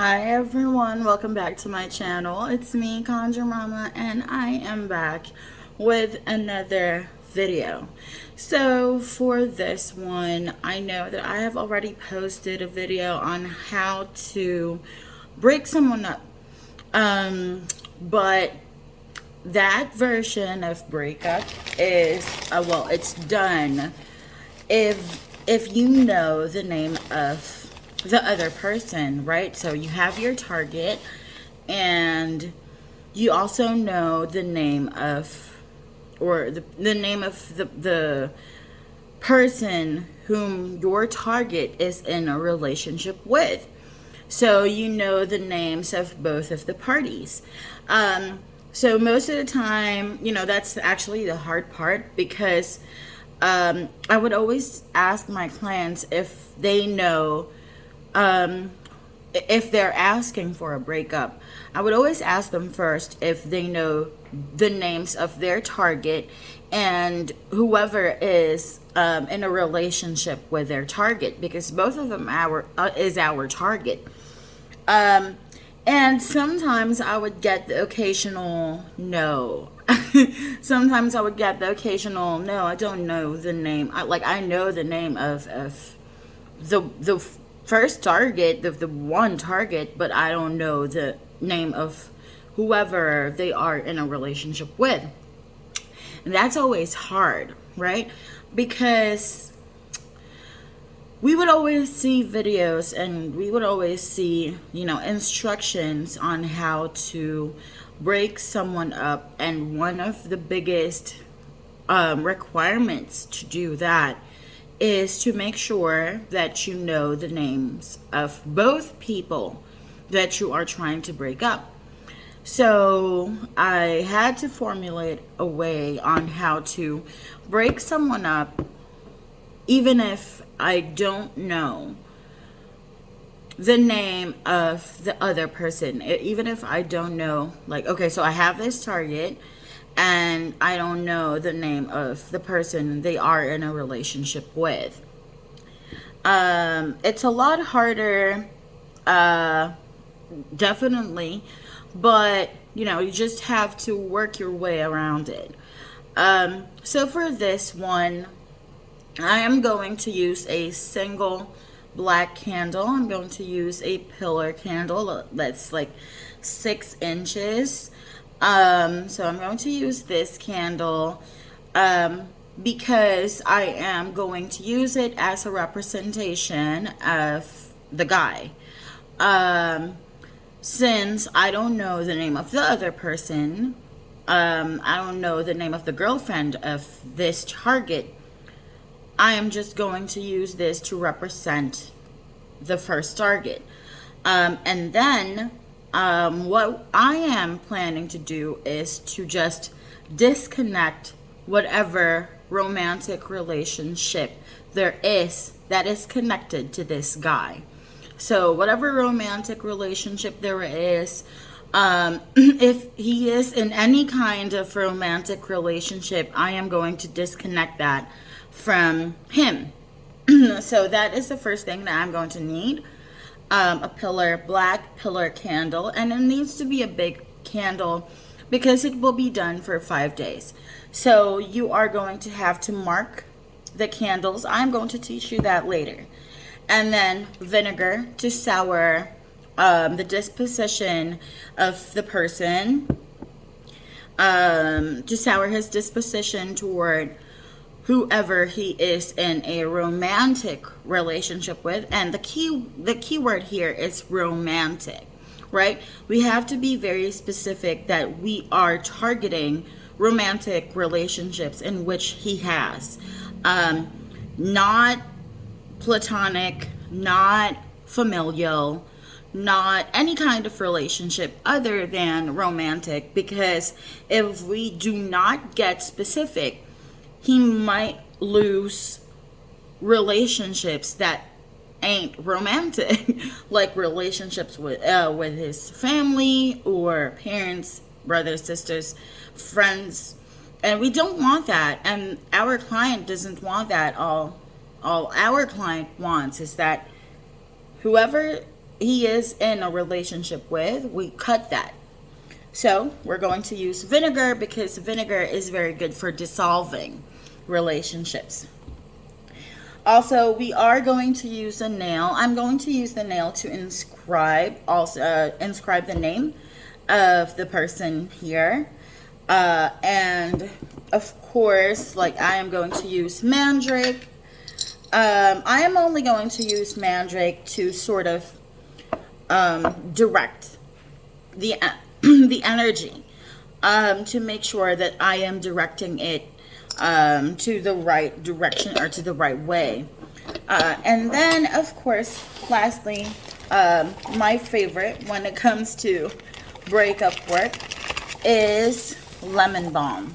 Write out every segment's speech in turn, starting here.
Hi everyone, welcome back to my channel. It's me, Conjure Mama, and I am back with another video. So for this one, I know that I have already posted a video on how to break someone up. But that version of breakup is, well, it's done if you know the name of the other person, right? So you have your target and you also know the name of, or the name of the person whom your target is in a relationship with. So you know the names of both of the parties. So most of the time, that's actually the hard part, because I would always ask my clients if they know, if they're asking for a breakup. I would always ask them first if they know the names of their target and whoever is in a relationship with their target, because both of them is our target. And sometimes I would get the occasional no. Sometimes I would get the occasional no, I don't know the name. I know the name of the first target, the one target, but I don't know the name of whoever they are in a relationship with. And that's always hard, right? Because we would always see videos and we would always see, instructions on how to break someone up. And one of the biggest requirements to do that is to make sure that you know the names of both people that you are trying to break up. So I had to formulate a way on how to break someone up, even if I don't know the name of the other person. Even if I don't know, okay, so I have this target and I don't know the name of the person they are in a relationship with. It's a lot harder, definitely, but you just have to work your way around it. So for this one, I am going to use a single black candle. I'm going to use a pillar candle that's like 6 inches. So I'm going to use this candle because I am going to use it as a representation of the guy. Since I don't know the name of the other person, I don't know the name of the girlfriend of this target, I am just going to use this to represent the first target. And then what I am planning to do is to just disconnect whatever romantic relationship there is that is connected to this guy. So whatever romantic relationship there is, if he is in any kind of romantic relationship, I am going to disconnect that from him. So that is the first thing that I'm going to need. A black pillar candle, and it needs to be a big candle because it will be done for 5 days. So you are going to have to mark the candles. I'm going to teach you that later. And then vinegar to sour the disposition of the person, to sour his disposition toward whoever he is in a romantic relationship with. And the key word here is romantic, right? We have to be very specific that we are targeting romantic relationships in which he has, not platonic, not familial, not any kind of relationship other than romantic, because if we do not get specific, he might lose relationships that ain't romantic, like relationships with his family or parents, brothers, sisters, friends, and we don't want that. And our client doesn't want that. All our client wants is that whoever he is in a relationship with, we cut that. So we're going to use vinegar because vinegar is very good for dissolving relationships. Also, we are going to use a nail. I'm going to use the nail to inscribe the name of the person here. And of course, like, I am going to use mandrake. I am only going to use mandrake to sort of direct the the energy, to make sure that I am directing it to the right direction or to the right way. And then, of course, lastly, my favorite when it comes to breakup work is lemon balm.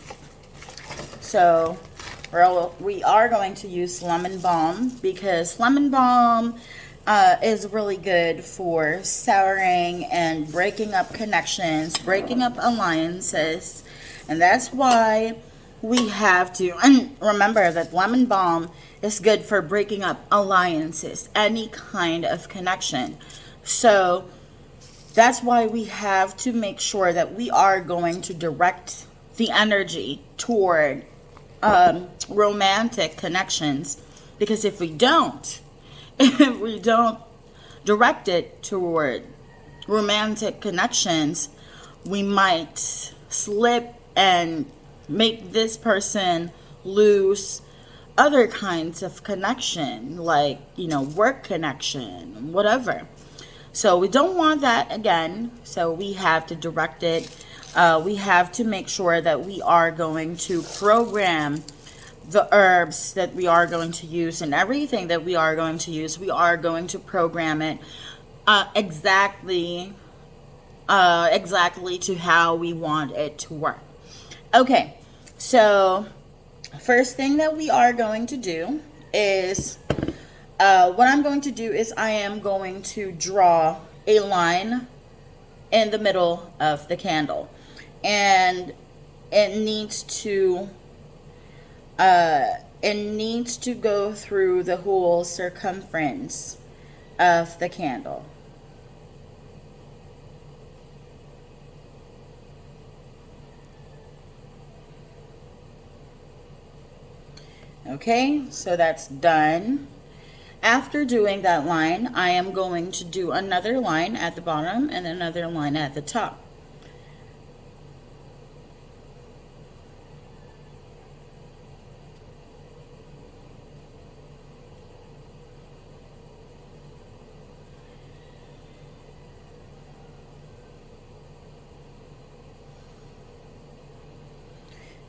So we are going to use lemon balm because lemon balm is really good for souring and breaking up connections, breaking up alliances. And that's why we have to, and remember that lemon balm is good for breaking up alliances, any kind of connection. So that's why we have to make sure that we are going to direct the energy toward romantic connections. Because if we don't, if we don't direct it toward romantic connections, we might slip and make this person lose other kinds of connection, like, work connection, whatever. So we don't want that again. So we have to direct it. We have to make sure that we are going to program the herbs that we are going to use and everything that we are going to use. We are going to program it exactly to how we want it to work. Okay, so first thing that we are going to do is, what I'm going to do is I am going to draw a line in the middle of the candle. And it needs to go through the whole circumference of the candle. Okay, so that's done. After doing that line, I am going to do another line at the bottom and another line at the top.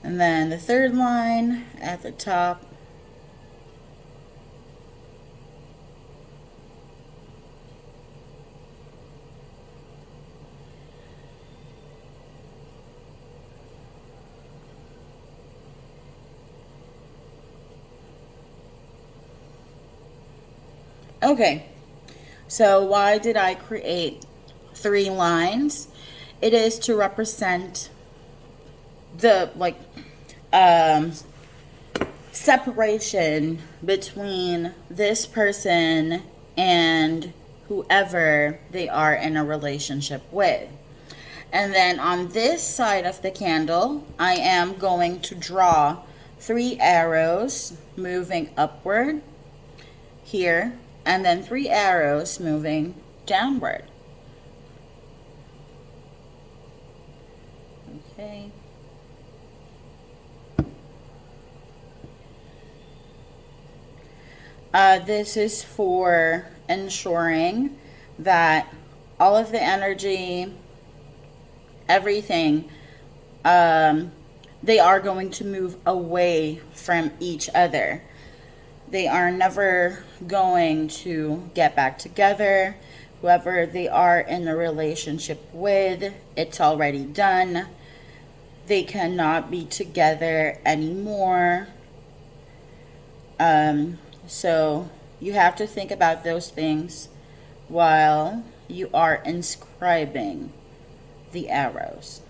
And then the third line at the top. Okay, so why did I create 3 lines? It is to represent the separation between this person and whoever they are in a relationship with. And then on this side of the candle, I am going to draw 3 arrows moving upward here, and then 3 arrows moving downward. Okay. This is for ensuring that all of the energy, everything, they are going to move away from each other. They are never going to get back together. Whoever they are in a relationship with, it's already done. They cannot be together anymore. So you have to think about those things while you are inscribing the arrows.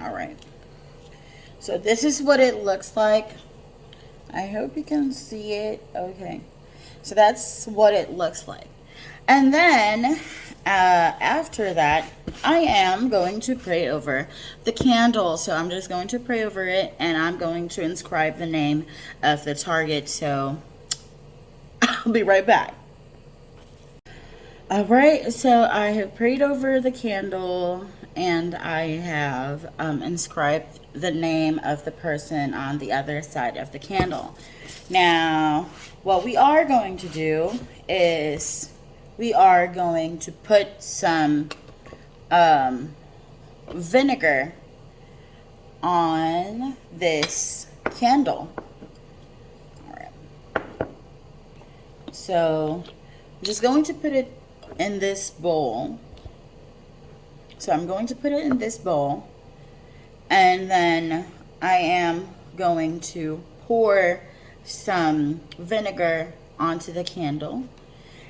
All right. So this is what it looks like. I hope you can see it. Okay. So that's what it looks like. And then after that, I am going to pray over the candle. So I'm just going to pray over it, and I'm going to inscribe the name of the target. So I'll be right back. All right, so I have prayed over the candle, and I have inscribed the name of the person on the other side of the candle. Now, what we are going to do is we are going to put some vinegar on this candle. All right. So I'm just going to put it in this bowl. So I'm going to put it in this bowl, and then I am going to pour some vinegar onto the candle.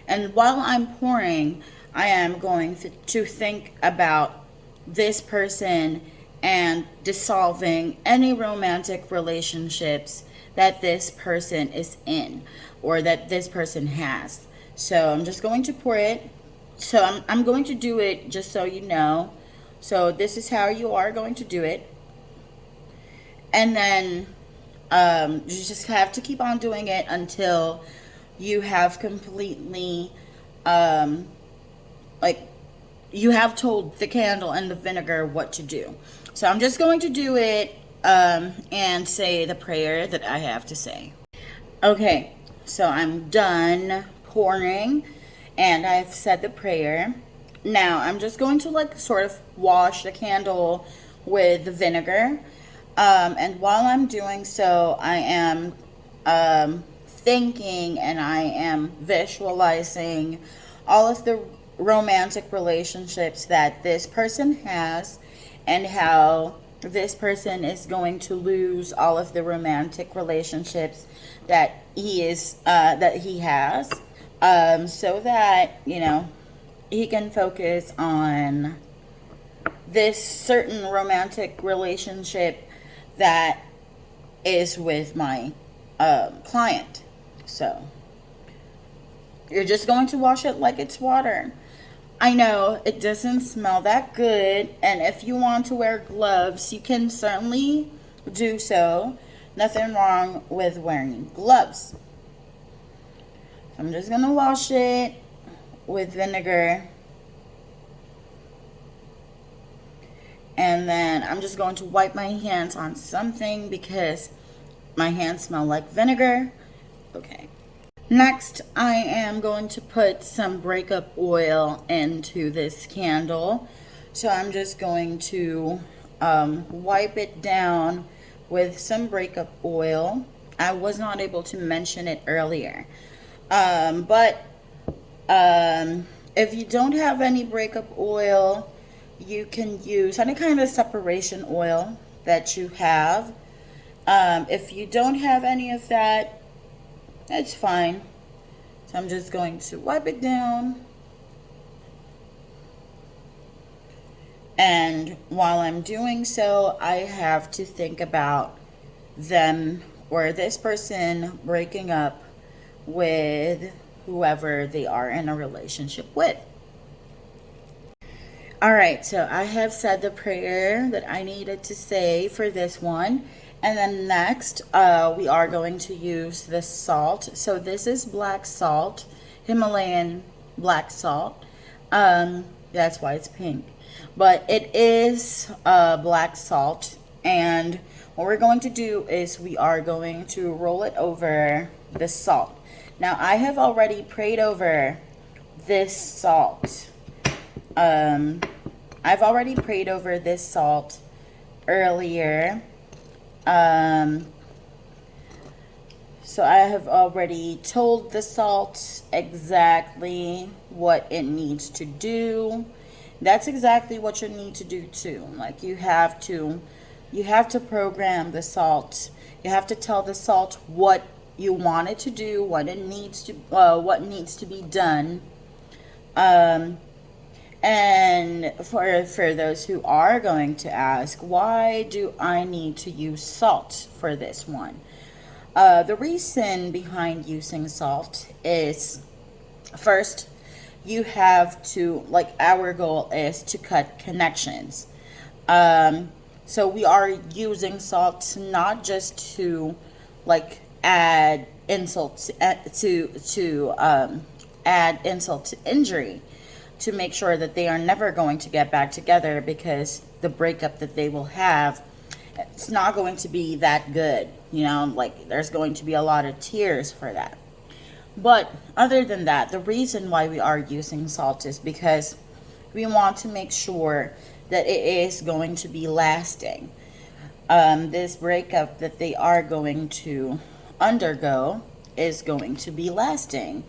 And while I'm pouring, I am going to think about this person and dissolving any romantic relationships that this person is in or that this person has. So I'm just going to pour it. So I'm going to do it just so you know. So this is how you are going to do it. And then you just have to keep on doing it until you have completely, you have told the candle and the vinegar what to do. So I'm just going to do it and say the prayer that I have to say. Okay, so I'm done pouring, and I've said the prayer. Now I'm just going to sort of wash the candle with the vinegar. And while I'm doing so, I am thinking and I am visualizing all of the romantic relationships that this person has, and how this person is going to lose all of the romantic relationships that he has, so that he can focus on this certain romantic relationship that is with my client. So you're just going to wash it like it's water. I know it doesn't smell that good, and if you want to wear gloves, you can certainly do so. Nothing wrong with wearing gloves. I'm just going to wash it with vinegar. And then I'm just going to wipe my hands on something because my hands smell like vinegar. Okay. Next, I am going to put some breakup oil into this candle. So I'm just going to wipe it down with some breakup oil. I was not able to mention it earlier. But if you don't have any breakup oil, you can use any kind of separation oil that you have. If you don't have any of that, it's fine. So I'm just going to wipe it down. And while I'm doing so, I have to think about them or this person breaking up with whoever they are in a relationship with. All right, so I have said the prayer that I needed to say for this one. And then next, we are going to use the salt. So this is black salt, Himalayan black salt. That's why it's pink. But it is black salt. And what we're going to do is we are going to roll it over the salt. Now, I have already prayed over this salt. I've already prayed over this salt earlier. So I have already told the salt exactly what it needs to do. That's exactly what you need to do too. Like you have to program the salt. You have to tell the salt what you want it to do, what needs to be done. And for those who are going to ask, why do I need to use salt for this one? The reason behind using salt is, first, you have to, like, our goal is to cut connections. So we are using salt not just to, like, add insult to add insult to injury, to make sure that they are never going to get back together, because the breakup that they will have, it's not going to be that good. Like, there's going to be a lot of tears for that. But other than that, the reason why we are using salt is because we want to make sure that it is going to be lasting. This breakup that they are going to undergo is going to be lasting.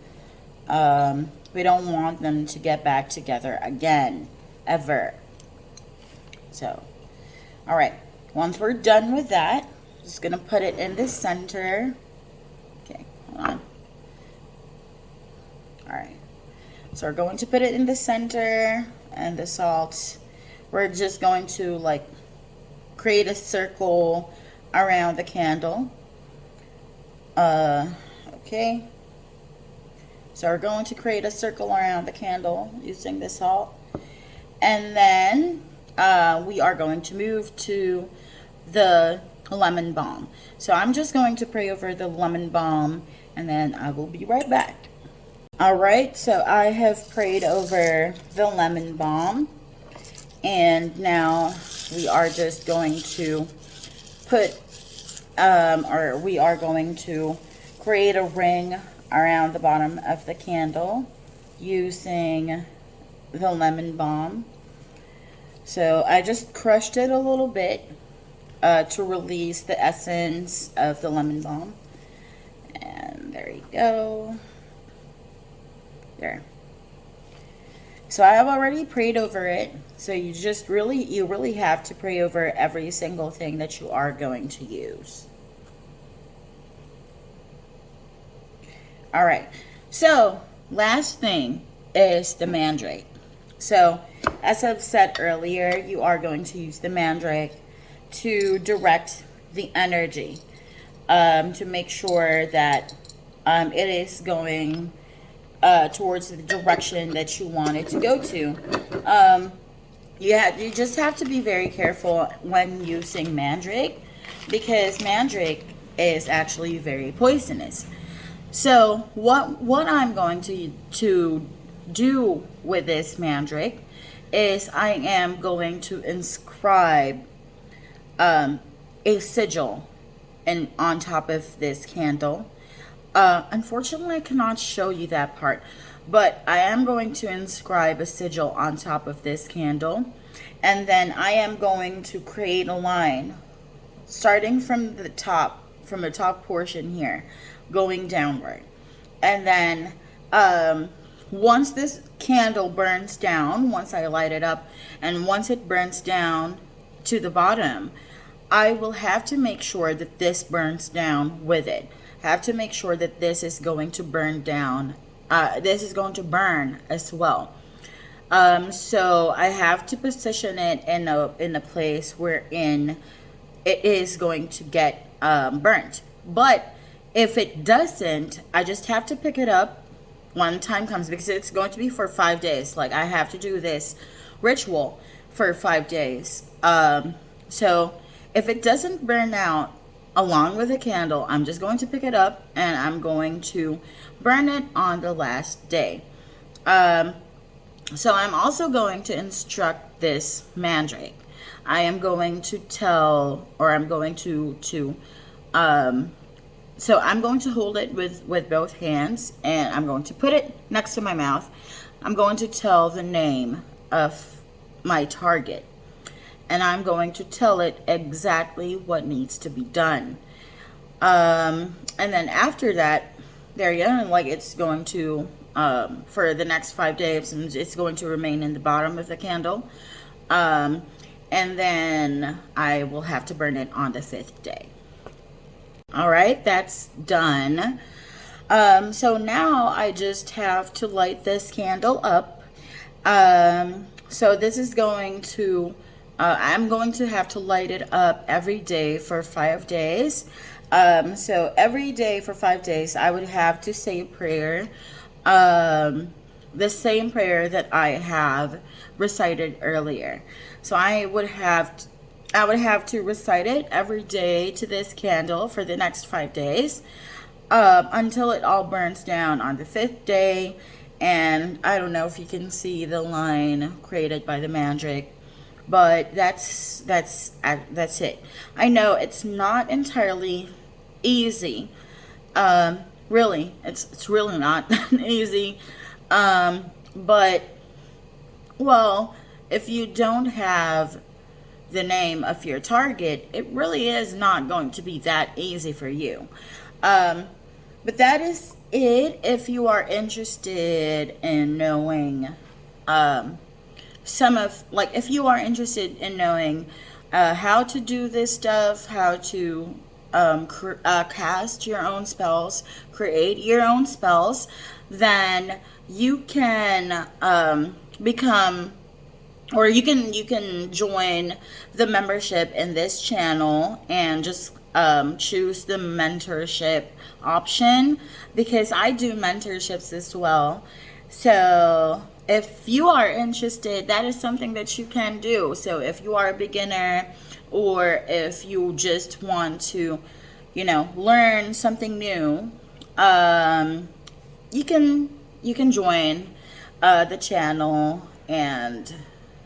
We don't want them to get back together again, ever. So, all right. Once we're done with that, just gonna put it in the center. Okay, hold on. All right. So we're going to put it in the center, and the salt. We're just going to, like, create a circle around the candle. Okay. So we're going to create a circle around the candle using the salt. And then we are going to move to the lemon balm. So I'm just going to pray over the lemon balm, and then I will be right back. All right, so I have prayed over the lemon balm, and now we are just going to put, or we are going to create a ring around the bottom of the candle using the lemon balm. So I just crushed it a little bit to release the essence of the lemon balm. And there you go. There. So I have already prayed over it. So you really have to pray over every single thing that you are going to use. All right. So last thing is the mandrake. So as I've said earlier, you are going to use the mandrake to direct the energy, to make sure that it is going towards the direction that you want it to go to. You just have to be very careful when using mandrake, because mandrake is actually very poisonous. So what I'm going to do with this mandrake is I am going to inscribe a sigil on top of this candle. Unfortunately, I cannot show you that part, but I am going to inscribe a sigil on top of this candle, and then I am going to create a line starting from the top portion here, going downward. And then once this candle burns down, once I light it up, and once it burns down to the bottom, I will have to make sure that this burns down with it. Have to make sure that this is going to burn down. This is going to burn as well. So I have to position it in a place wherein it is going to get burnt. But if it doesn't, I just have to pick it up when time comes, because it's going to be for 5 days. Like, I have to do this ritual for 5 days. So if it doesn't burn out along with the candle, I'm just going to pick it up and I'm going to burn it on the last day. So I'm also going to instruct this mandrake. I am going to tell, or I'm going to so I'm going to hold it with both hands, and I'm going to put it next to my mouth. I'm going to tell the name of my target, and I'm going to tell it exactly what needs to be done. And then after that, there you go. Like, it's going to, for the next 5 days, it's going to remain in the bottom of the candle. And then I will have to burn it on the 5th day. All right, that's done. So now I just have to light this candle up, So this is going to, I'm going to have to light it up every day for 5 days. So every day for 5 days, I would have to say a prayer, the same prayer that I have recited earlier. So I would have to recite it every day to this candle for the next 5 days, until it all burns down on the fifth day. And I don't know if you can see the line created by the magic, but that's it. I know it's not entirely easy. Really, it's really not easy. But well, if you don't have the name of your target, it really is not going to be that easy for you. But that is it. If you are interested in knowing if you are interested in knowing how to do this stuff, how to cast your own spells, create your own spells, then you can become, or you can join the membership in this channel and just choose the mentorship option, because I do mentorships as well. So if you are interested, that is something that you can do. So if you are a beginner, or if you just want to, learn something new, you can join the channel and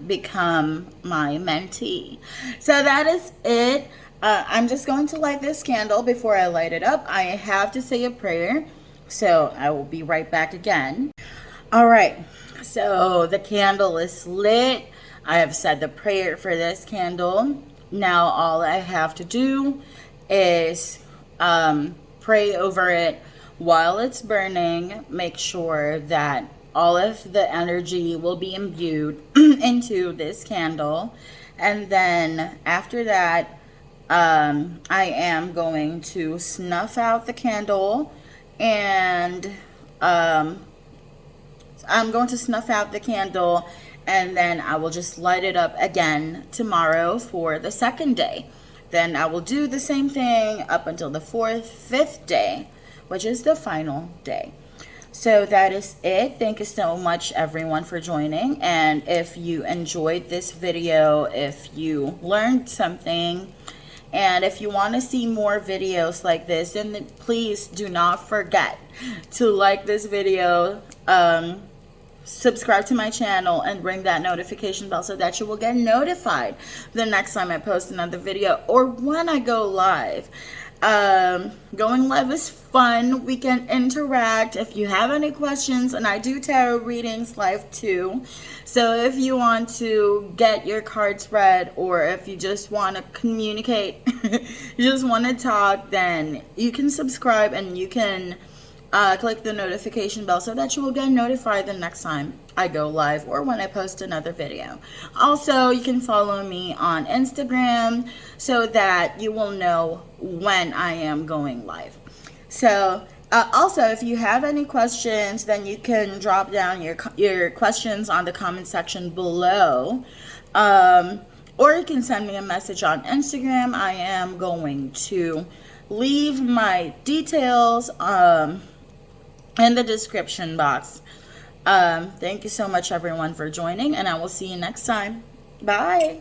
become my mentee. So that is it. I'm just going to light this candle. Before I light it up, I have to say a prayer. So I will be right back again. All right. So the candle is lit. I have said the prayer for this candle. Now all I have to do is pray over it while it's burning. Make sure that all of the energy will be imbued into this candle. And then after that, I am going to snuff out the candle, and I'm going to snuff out the candle, and then I will just light it up again tomorrow for the second day. Then I will do the same thing up until the fifth day, which is the final day. So that is it. Thank you so much, everyone, for joining. And if you enjoyed this video, if you learned something, and if you want to see more videos like this, then please do not forget to like this video, subscribe to my channel, and ring that notification bell so that you will get notified the next time I post another video or when I go live. Going live is fun. We can interact. If you have any questions, and I do tarot readings live too, so if you want to get your cards read, or if you just want to communicate, you just want to talk, then you can subscribe and you can click the notification bell so that you will get notified the next time I go live or when I post another video. Also, you can follow me on Instagram so that you will know when I am going live. So also, if you have any questions, then you can drop down your questions on the comment section below, or you can send me a message on Instagram. I am going to leave my details in the description box. Thank you so much, everyone, for joining, and I will see you next time. Bye.